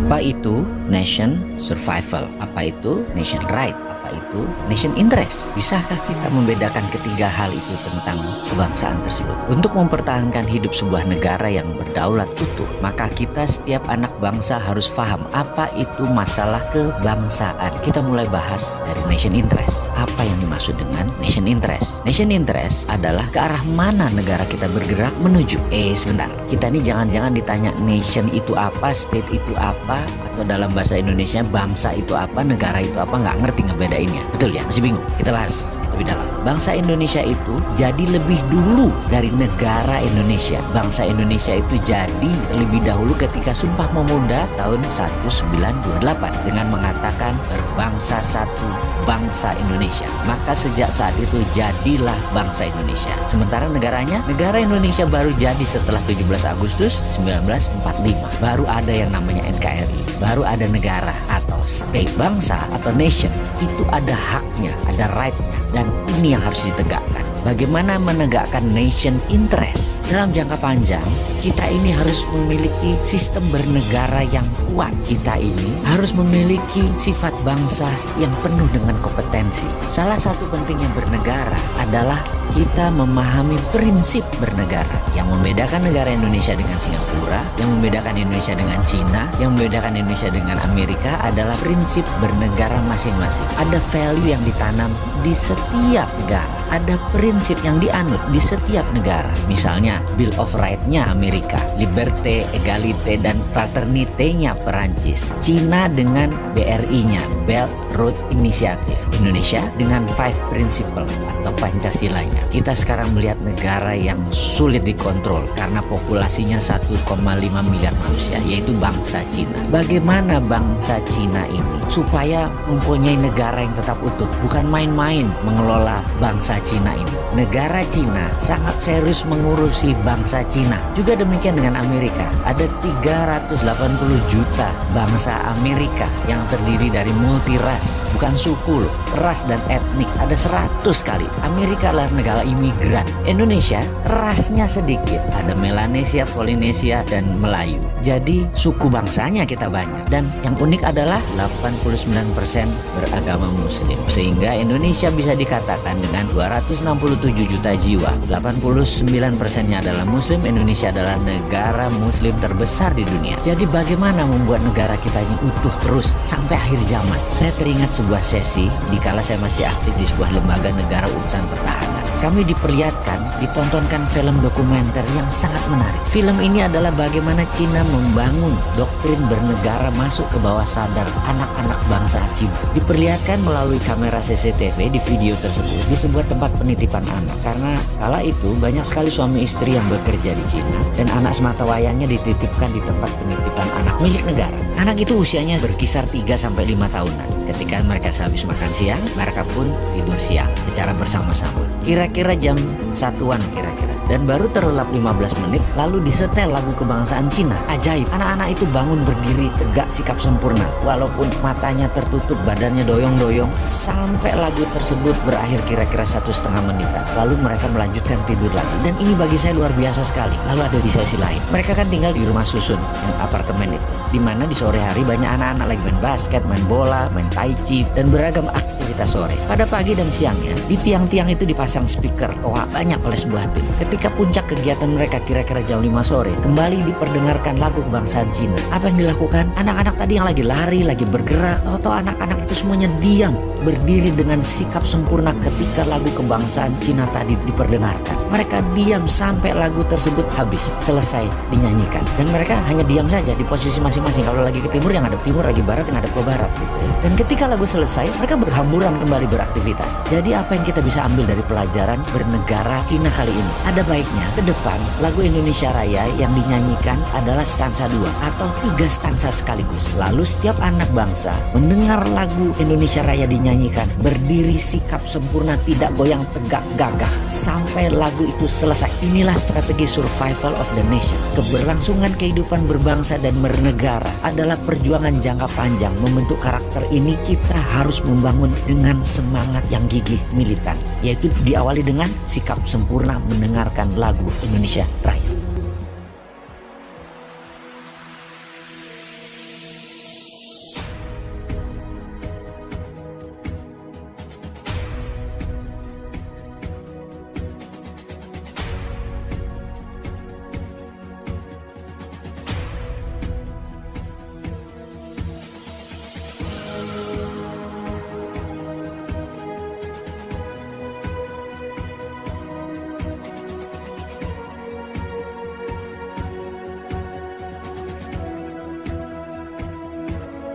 Apa itu nation survival? Apa itu nation right? Apa itu nation interest? Bisakah kita membedakan ketiga hal itu tentang kebangsaan tersebut? Untuk mempertahankan hidup sebuah negara yang berdaulat utuh, maka kita setiap anak bangsa harus paham apa itu masalah kebangsaan. Kita mulai bahas dari nation interest. Apa yang dimaksud dengan nation interest? Nation interest adalah ke arah mana negara kita bergerak menuju. Sebentar, kita ini jangan-jangan ditanya nation itu apa, state itu apa, atau dalam bahasa Indonesia bangsa itu apa, negara itu apa, nggak ngerti ngebedainnya. Betul ya? Masih bingung? Kita bahas lebih dalam. Bangsa Indonesia itu jadi lebih dulu dari negara Indonesia. Bangsa Indonesia itu jadi lebih dahulu ketika Sumpah Pemuda tahun 1928 dengan mengatakan berbangsa satu, bangsa Indonesia. Maka sejak saat itu jadilah bangsa Indonesia. Sementara negaranya, negara Indonesia baru jadi setelah 17 Agustus 1945. Baru ada yang namanya NKRI, baru ada negara atau state. Bangsa atau nation itu ada haknya, ada right-nya, dan ini yang harus ditegakkan. Bagaimana menegakkan nation interest? Dalam jangka panjang, kita ini harus memiliki sistem bernegara yang kuat. Kita ini harus memiliki sifat bangsa yang penuh dengan kompetensi. Salah satu pentingnya bernegara adalah kita memahami prinsip bernegara. Yang membedakan negara Indonesia dengan Singapura, yang membedakan Indonesia dengan Cina, yang membedakan Indonesia dengan Amerika adalah prinsip bernegara masing-masing. Ada value yang ditanam di setiap negara. Ada prinsip yang dianut di setiap negara. Misalnya Bill of Rights-nya Amerika, Liberté, Égalité, dan Fraternité-nya Perancis. Cina dengan BRI-nya, Belt Road Initiative. Indonesia dengan Five Principle atau Pancasila-nya. Kita sekarang melihat negara yang sulit dikontrol karena populasinya 1,5 miliar manusia, yaitu bangsa Cina. Bagaimana bangsa Cina ini supaya mempunyai negara yang tetap utuh? Bukan main-main mengelola bangsa Cina ini. Negara Cina sangat serius mengurusi bangsa Cina. Juga demikian dengan Amerika. Ada 380 juta bangsa Amerika yang terdiri dari multiras, bukan suku loh, ras dan etnik. Ada 100 kali. Amerika adalah negara imigran. Indonesia rasnya sedikit. Ada Melanesia, Polinesia, dan Melayu. Jadi suku bangsanya kita banyak. Dan yang unik adalah 89% beragama Muslim. Sehingga Indonesia bisa dikatakan dengan 267 juta jiwa, 89%-nya adalah Muslim. Indonesia adalah negara Muslim terbesar di dunia. Jadi bagaimana membuat negara kita ini utuh terus sampai akhir zaman? Saya teringat sebuah sesi di kala saya masih aktif di sebuah lembaga negara urusan pertahanan. Kami diperlihatkan, ditontonkan film dokumenter yang sangat menarik. Film ini adalah bagaimana Cina membangun doktrin bernegara masuk ke bawah sadar anak-anak bangsa Cina. Diperlihatkan melalui kamera CCTV di video tersebut di sebuah tempat penitipan anak. Karena kala itu banyak sekali suami istri yang bekerja di Cina dan anak sematawayangnya dititipkan di tempat penitipan anak milik negara. Anak itu usianya berkisar 3-5 tahunan. Ketika mereka sehabis makan siang, mereka pun tidur siang secara bersama-sama. Kira-kira jam 1-an kira-kira. Dan baru terlelap 15 menit lalu disetel lagu kebangsaan Cina. Ajaib, anak-anak itu bangun berdiri tegak sikap sempurna. Walaupun matanya tertutup, badannya doyong-doyong. Sampai lagu tersebut berakhir kira-kira 1,5 menitan. Lalu mereka melanjutkan tidur lagi. Dan ini bagi saya luar biasa sekali. Lalu ada di sesi lain. Mereka kan tinggal di rumah susun, yang apartemen itu. Dimana di sore hari banyak anak-anak lagi main basket, main bola, main tai chi, dan beragam aktivitas sore. Pada pagi dan siangnya, di tiang-tiang itu dipasang speaker toa banyak oleh sebuah tim. Ketika puncak kegiatan mereka kira-kira jam 5 sore, kembali diperdengarkan lagu kebangsaan Cina. Apa yang dilakukan? Anak-anak tadi yang lagi lari, lagi bergerak, tahu-tahu anak-anak itu semuanya diam, berdiri dengan sikap sempurna ketika lagu kebangsaan Cina tadi diperdengarkan. Mereka diam sampai lagu tersebut habis, selesai dinyanyikan. Dan mereka hanya diam saja di posisi masing-masing. Kalau lagi ke timur, yang hadap timur, lagi barat, yang hadap ke barat gitu ya. Dan ketika lagu selesai, mereka berhamburan kembali beraktivitas. Jadi apa yang kita bisa ambil dari pelajaran bernegara Cina kali ini? Ada baiknya ke depan lagu Indonesia Raya yang dinyanyikan adalah stansa 2 atau 3 stansa sekaligus. Lalu setiap anak bangsa mendengar lagu Indonesia Raya dinyanyikan, berdiri sikap sempurna, tidak goyang tegak gagah sampai lagu itu selesai. Inilah strategi survival of the nation. Keberlangsungan kehidupan berbangsa dan bernegara adalah perjuangan jangka panjang. Membentuk karakter ini kita harus membangun dengan semangat yang gigih militan, yaitu diawali dengan sikap sempurna mendengarkan lagu Indonesia Raya.